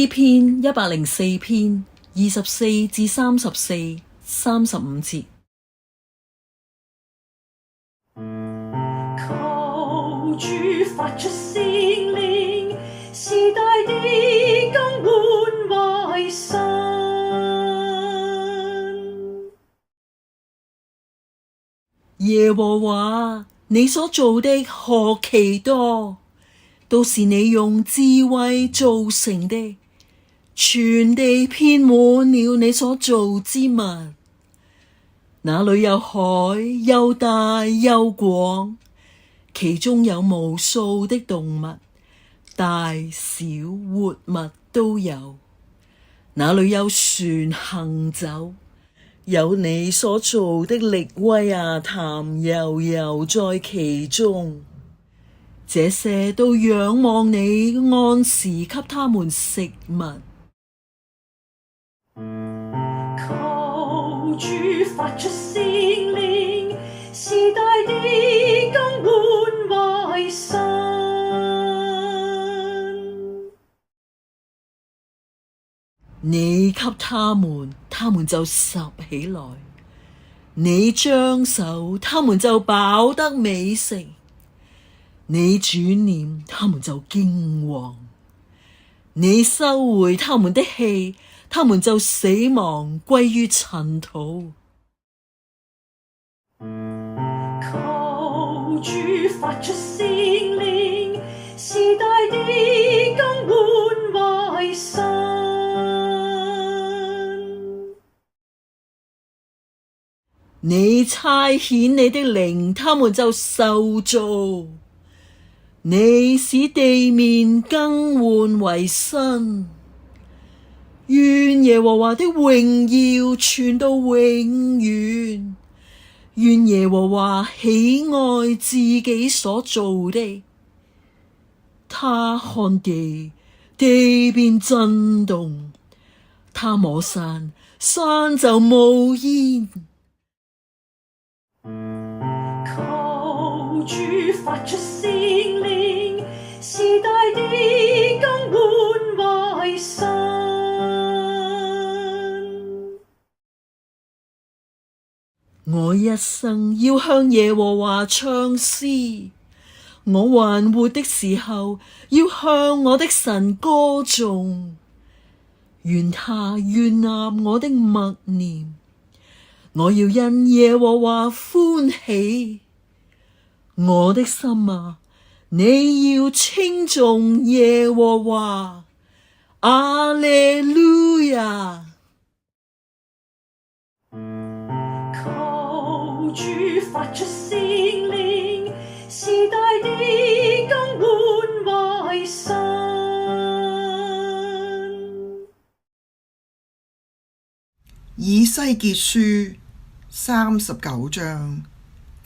篇104篇24至34、35節。求主發出聖靈，使大地更換為新。耶和華，你所造的何其多，都是你用智慧造成的，全地遍滿了你所造之物。那裡有海，又大又廣，其中有無數的動物，大小活物都有。那裡有船行走，有你所造的力威亞潭悠游在其中。這些都仰望你按時給他們食物。求主發出聖靈，使大地更換為新。你給他們，他們就拾起來；你張手，他們就飽得美食；你轉臉，他們就驚惶；你收回他們的氣，他們就死亡，歸於塵土。求主發出聖靈，使大地更換為新。你差遣你的靈，他們就受造；你使地面更換為新。願耶和華的榮耀傳到永遠。願耶和華喜愛自己所造的。他看地，地便震動；他摸山，山就冒煙。求主發出聖靈，使大地更換為新。我一生要向耶和華唱詩，我還活的時候要向我的神歌頌。願他悅納我的默念，我要因耶和華歡喜。我的心啊，你要稱頌耶和華。阿肋路亞。求主發出聖靈，使大地更換為新。以西結書39章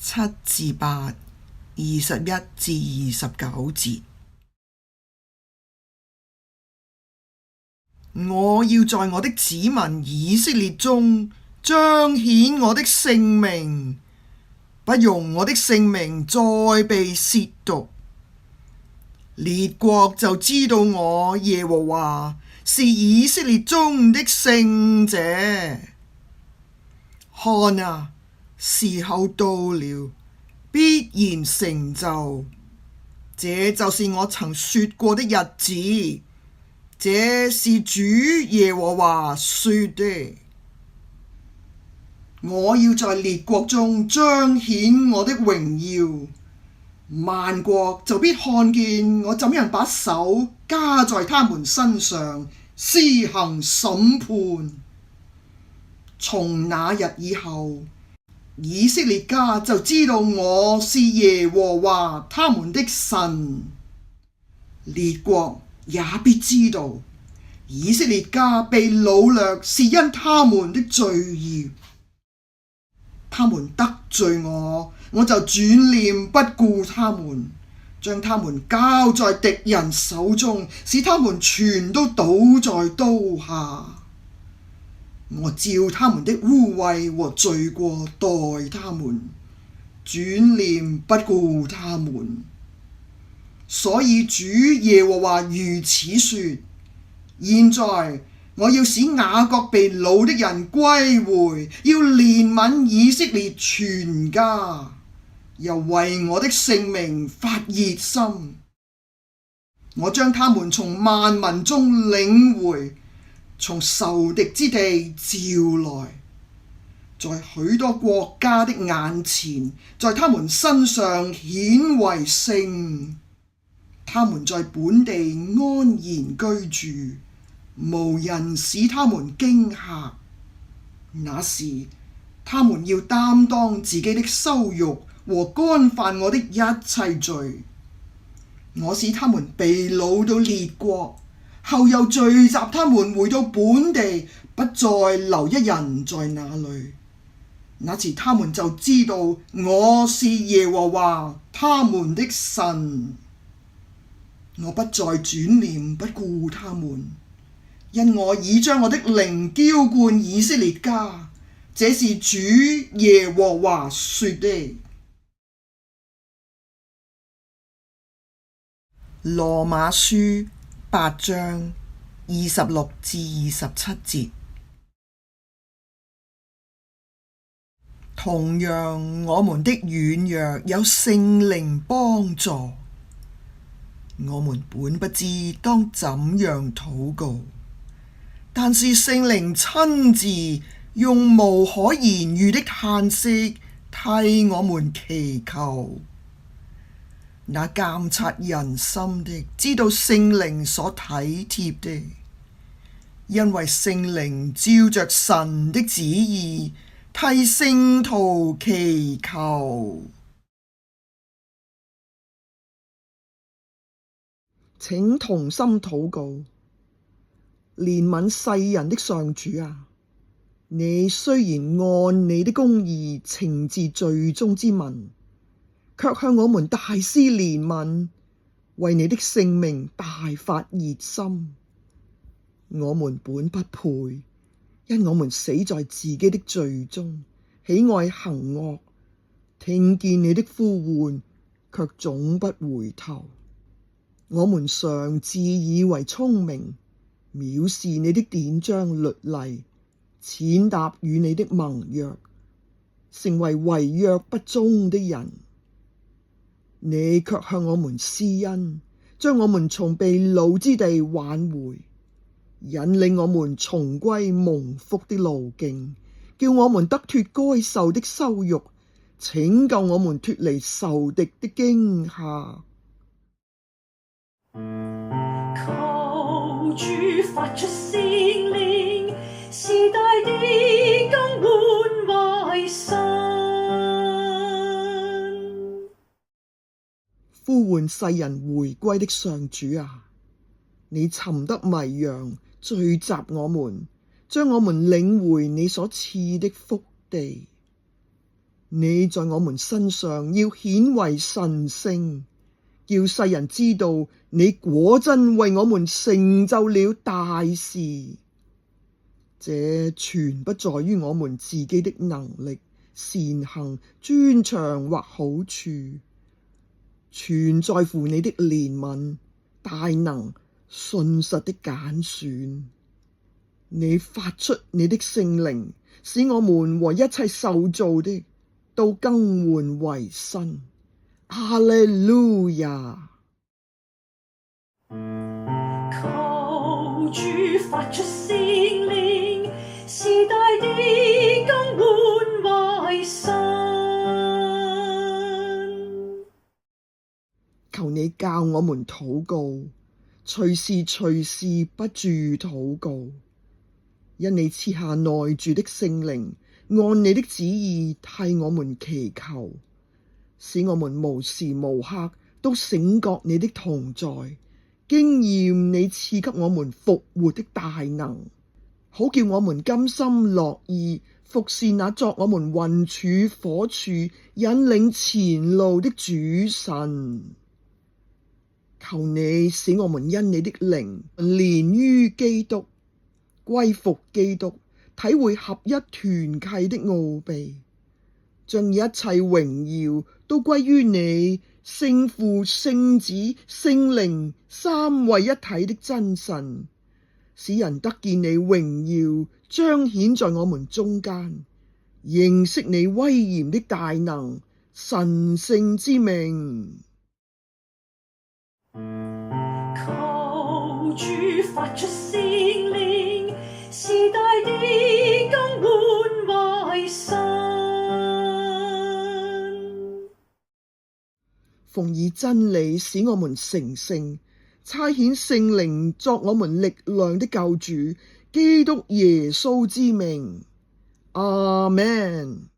7至8、21至29節。我要在我的子民以色列中彰顯我的聖名，不容我的聖名再被褻瀆。列國就知道我耶和華是以色列中的聖者。看啊，時候到了，必然成就。這就是我曾說過的日子，這是主耶和華說的。我要在列國中彰顯我的榮耀，萬國就必看見我怎樣把手加在他們身上，施行審判。從那日以後，以色列家就知道我是耶和華他們的神，列國也必知道以色列家被擄掠是因他們的罪孽。他們得罪我，我就轉臉不顧他們，將他們交在敵人手中，使他們全都倒在刀下。我照他們的污穢和罪過待他們，轉臉不顧他們。所以主耶和華如此說：現在我要使雅各被擄的人歸回，要憐憫以色列全家，又為我的聖名發熱心。我將他們從萬民中領回，從仇敵之地召來，在許多國家的眼前，在他們身上顯為聖。他們在本地安然居住，無人使他們驚嚇。那時，他們要擔當自己的羞辱和干犯我的一切罪。我使他們被擄到列國，後又聚集他們回到本地，不再留一人在那裏。那時他們就知道我是耶和華他們的神。我不再轉臉不顧他們，因我已將我的靈澆灌以色列家，這是主耶和華說的。羅馬書8章26至27節。同樣，我們的軟弱有聖靈幫助。我們本不知當怎樣禱告，但是聖靈親自用無可言喻的嘆息替我們祈求。那監察人心的知道聖靈所體貼的，因為聖靈照着神的旨意替聖徒祈求。請同心禱告。憐憫世人的上主啊，你雖然按你的公義懲治罪中之民，卻向我們大施憐憫，為你的聖名大發熱心。我們本不配，因我們死在自己的罪中，喜愛行惡，聽見你的呼喚，卻總不回頭。我們常自以為聰明，藐視你的典章律例，踐踏與你的盟約，成為違約不忠的人。你卻向我們施恩，將我們從被擄之地挽回，引領我們重歸蒙福的路徑，叫我們得脫該受的羞辱，拯救我們脫離仇敵的驚嚇。求主發出聖靈，時代的更換為新。呼喚世人回歸的上主啊，你尋得迷羊，聚集我們，將我們領回你所賜的福地。你在我們身上要顯為神聖，叫世人知道你果真為我們成就了大事。這全不在於我們自己的能力、善行、專長或好處，全在乎你的憐憫、大能、信實的揀選。你發出你的聖靈，使我們和一切受造的都更換為新。哈利路亞！求主發出聖靈，時代的更換為新。求你教我們禱告，隨時隨事不住禱告，因你賜下內住的聖靈，按你的旨意替我們祈求，使我們無時無刻都醒覺你的同在，經驗你賜給我們復活的大能，好叫我們甘心樂意服侍那作我們雲柱火柱引領前路的主神。求你使我們因你的靈連於基督，歸服基督，體會合一團契的奧秘，將一切榮耀都歸於你，聖父、聖子、聖靈三位一體的真神，使人得見你榮耀彰顯在我們中間，認識你威嚴的大能，神聖之名。求主發出聖靈，時代的更換為新。奉以真理使我們成聖，差遣聖靈作我們力量的救主，基督耶穌之名。阿們。